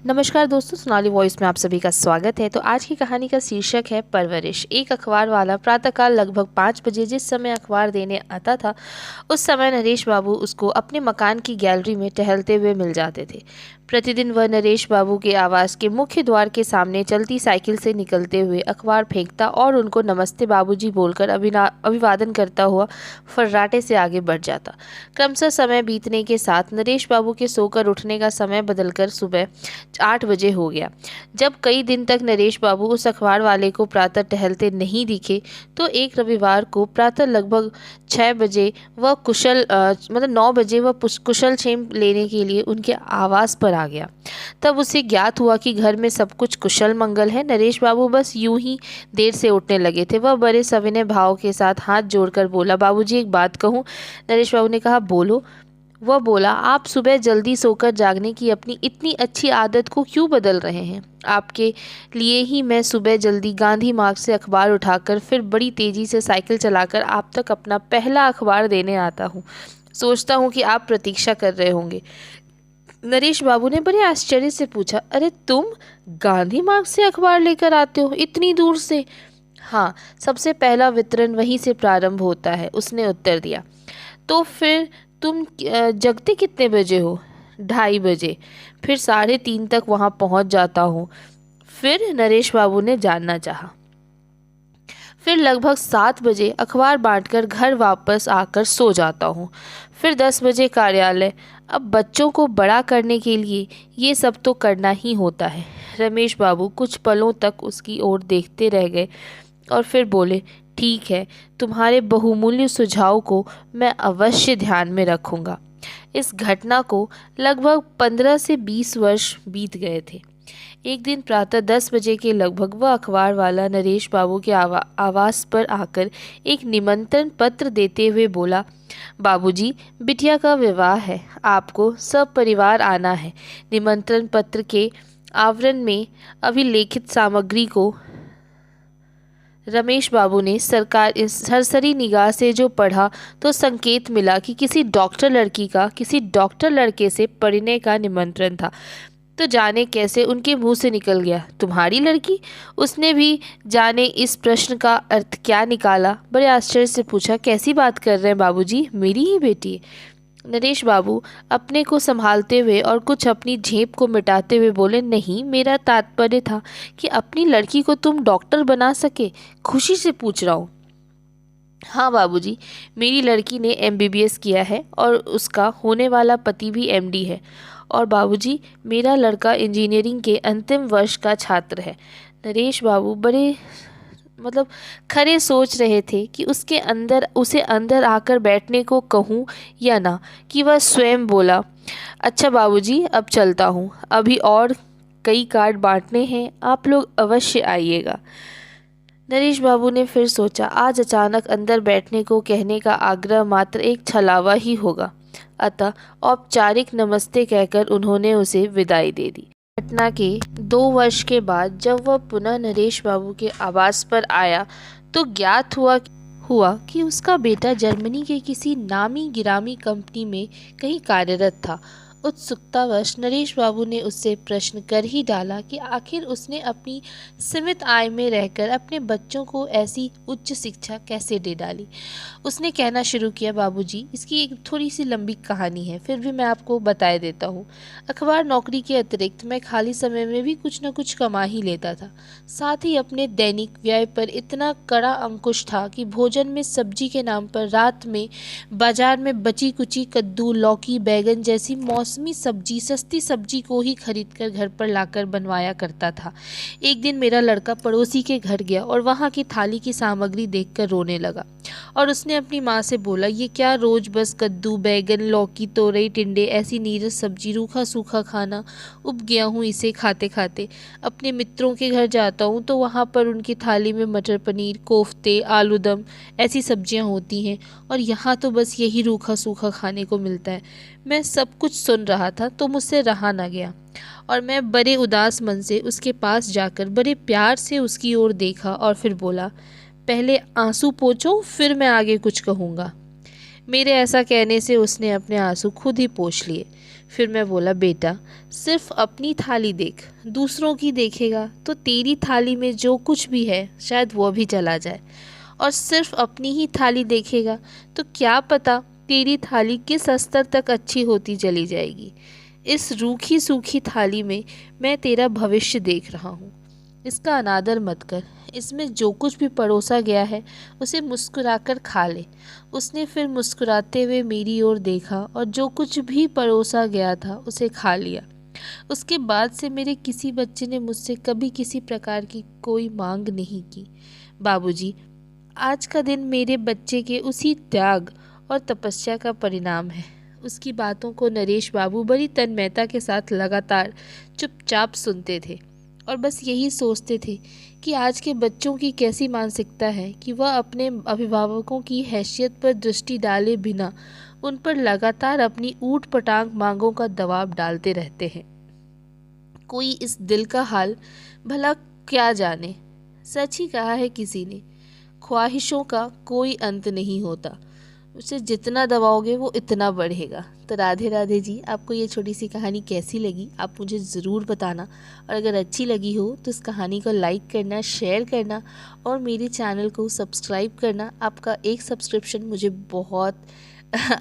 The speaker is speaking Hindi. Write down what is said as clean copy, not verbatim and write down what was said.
नमस्कार दोस्तों, सोनाली वॉइस में आप सभी का स्वागत है। तो आज की कहानी का शीर्षक है परवरिश। एक अखबार वाला प्रातःकाल लगभग 5 बजे जिस समय अखबार देने आता था, उस समय नरेश बाबू उसको अपने मकान की गैलरी में टहलते हुए मिल जाते थे। प्रतिदिन वह नरेश बाबू के आवास के मुख्य द्वार के सामने चलती साइकिल से निकलते हुए अखबार फेंकता और उनको नमस्ते बाबूजी बोलकर अभिवादन करता हुआ फर्राटे से आगे बढ़ जाता। क्रमशः समय बीतने के साथ नरेश बाबू के सोकर उठने का समय बदलकर सुबह 8 बजे हो गया। जब कई दिन तक नरेश बाबू उस अखबार वाले को प्रातः टहलते नहीं दिखे, तो एक रविवार को प्रातः लगभग 6 बजे वह 9 बजे वह कुशल क्षेम लेने के लिए उनके आवास पर आ गया। तब उसे ज्ञात हुआ कि घर में सब कुछ कुशल मंगल है। नरेश बाबू बस यूं ही देर से उठने लगे थे। वह बड़े सविनय भाव के साथ हाथ जोड़कर बोला, बाबूजी एक बात कहूँ। नरेश बाबू ने कहा, बोलो। वह बोला, आप सुबह जल्दी सोकर जागने की अपनी इतनी अच्छी आदत को क्यों बदल रहे हैं? आपके लिए ही मैं सुबह जल्दी गांधी मार्ग से अखबार उठाकर फिर बड़ी तेजी से साइकिल चलाकर आप तक अपना पहला अखबार देने आता हूँ। सोचता हूँ कि आप प्रतीक्षा कर रहे होंगे। नरेश बाबू ने बड़े आश्चर्य से पूछा, अरे तुम गांधी मार्ग से अखबार लेकर आते हो इतनी दूर से? हाँ, सबसे पहला वितरण वहीं से प्रारंभ होता है, उसने उत्तर दिया। तो फिर तुम जगते कितने बजे हो? 2:30 बजे। फिर 3:30 तक वहाँ पहुँच जाता हूँ। फिर नरेश बाबू ने जानना चाहा। फिर लगभग 7 बजे अखबार बांटकर घर वापस आकर सो जाता हूँ। फिर 10 बजे कार्यालय। अब बच्चों को बड़ा करने के लिए ये सब तो करना ही होता है। रमेश बाबू कुछ पलों तक उसकी ओर देखते रह गए और फिर बोले, ठीक है, तुम्हारे बहुमूल्य सुझाव को मैं अवश्य ध्यान में रखूंगा। इस घटना को लगभग 15 से 20 वर्ष बीत गए थे। एक दिन प्रातः 10 बजे के लगभग वह अखबार वाला नरेश बाबू के आवास पर आकर एक निमंत्रण पत्र देते हुए बोला, बाबूजी, बिटिया का विवाह है, आपको सब परिवार आना है। निमंत्रण पत्र के आवरण में अभिलेखित सामग्री को रमेश बाबू ने सरसरी निगाह से जो पढ़ा तो संकेत मिला कि किसी डॉक्टर लड़के से परिणय का निमंत्रण था। तो जाने कैसे उनके मुंह से निकल गया, तुम्हारी लड़की? उसने भी जाने इस प्रश्न का अर्थ क्या निकाला, बड़े आश्चर्य से पूछा, कैसी बात कर रहे हैं बाबूजी, मेरी ही बेटी? नरेश बाबू अपने को संभालते हुए और कुछ अपनी झेप को मिटाते हुए बोले, नहीं, मेरा तात्पर्य था कि अपनी लड़की को तुम डॉक्टर बना सके। खुशी से पूछ रहा हूँ। हाँ बाबूजी, मेरी लड़की ने MBBS किया है और उसका होने वाला पति भी MD है। और बाबूजी, मेरा लड़का इंजीनियरिंग के अंतिम वर्ष का छात्र है। नरेश बाबू बड़े खरे सोच रहे थे कि उसे अंदर आकर बैठने को कहूँ या ना, कि वह स्वयं बोला, अच्छा बाबूजी, अब चलता हूँ, अभी और कई कार्ड बांटने हैं, आप लोग अवश्य आइएगा। नरेश बाबू ने फिर सोचा, आज अचानक अंदर बैठने को कहने का आग्रह मात्र एक छलावा ही होगा। अतः औपचारिक नमस्ते कहकर उन्होंने उसे विदाई दे दी। घटना के 2 वर्ष के बाद जब वह पुनः नरेश बाबू के आवास पर आया, तो ज्ञात हुआ कि उसका बेटा जर्मनी के किसी नामी गिरामी कंपनी में कहीं कार्यरत था। उत्सुकतावश नरेश बाबू ने उससे प्रश्न कर ही डाला कि आखिर उसने अपनी सीमित आय में रहकर अपने बच्चों को ऐसी उच्च शिक्षा कैसे दे डाली। उसने कहना शुरू किया, बाबूजी, इसकी एक थोड़ी सी लंबी कहानी है, फिर भी मैं आपको बताए देता हूँ। अखबार नौकरी के अतिरिक्त मैं खाली समय में भी कुछ न कुछ कमा ही लेता था। साथ ही अपने दैनिक व्यय पर इतना कड़ा अंकुश था कि भोजन में सब्जी के नाम पर रात में बाजार में बची कुची कद्दू, लौकी, बैगन जैसी मौसमी सब्जी, सस्ती सब्जी को ही खरीदकर घर पर लाकर बनवाया करता था। एक दिन मेरा लड़का पड़ोसी के घर गया और वहाँ की थाली की सामग्री देखकर रोने लगा और उसने अपनी माँ से बोला, ये क्या रोज बस कद्दू, बैगन, लौकी, तोरई, टिंडे ऐसी नीरस सब्जी, रूखा सूखा खाना। उब गया हूँ इसे खाते खाते। अपने मित्रों के घर जाता हूँ तो वहाँ पर उनकी थाली में मटर पनीर, कोफ्ते, आलू दम ऐसी सब्जियाँ होती हैं और यहाँ तो बस यही रूखा सूखा खाने को मिलता है। मैं सब कुछ सुन रहा था तो मुझसे रहा न गया और मैं बड़े उदास मन से उसके पास जाकर बड़े प्यार से उसकी ओर देखा और फिर बोला, पहले आंसू पोंछो, फिर मैं आगे कुछ कहूँगा। मेरे ऐसा कहने से उसने अपने आंसू खुद ही पोंछ लिए। फिर मैं बोला, बेटा सिर्फ अपनी थाली देख, दूसरों की देखेगा तो तेरी थाली में जो कुछ भी है शायद वो भी चला जाए, और सिर्फ अपनी ही थाली देखेगा तो क्या पता तेरी थाली किस स्तर तक अच्छी होती चली जाएगी। इस रूखी सूखी थाली में मैं तेरा भविष्य देख रहा हूँ। इसका अनादर मत कर, इसमें जो कुछ भी परोसा गया है उसे मुस्कुराकर खा ले। उसने फिर मुस्कुराते हुए मेरी ओर देखा और जो कुछ भी परोसा गया था उसे खा लिया। उसके बाद से मेरे किसी बच्चे ने मुझसे कभी किसी प्रकार की कोई मांग नहीं की। बाबूजी, आज का दिन मेरे बच्चे के उसी त्याग और तपस्या का परिणाम है। उसकी बातों को नरेश बाबू बड़ी तन्मयता के साथ लगातार चुपचाप सुनते थे और बस यही सोचते थे कि आज के बच्चों की कैसी मानसिकता है कि वह अपने अभिभावकों की हैसियत पर दृष्टि डाले बिना उन पर लगातार अपनी ऊट पटांग मांगों का दबाव डालते रहते हैं। कोई इस दिल का हाल भला क्या जाने। सच ही कहा है किसी ने, ख्वाहिशों का कोई अंत नहीं होता, उसे जितना दबाओगे वो इतना बढ़ेगा। तो राधे राधे जी। आपको ये छोटी सी कहानी कैसी लगी आप मुझे ज़रूर बताना, और अगर अच्छी लगी हो तो इस कहानी को लाइक करना, शेयर करना और मेरे चैनल को सब्सक्राइब करना। आपका एक सब्सक्रिप्शन मुझे बहुत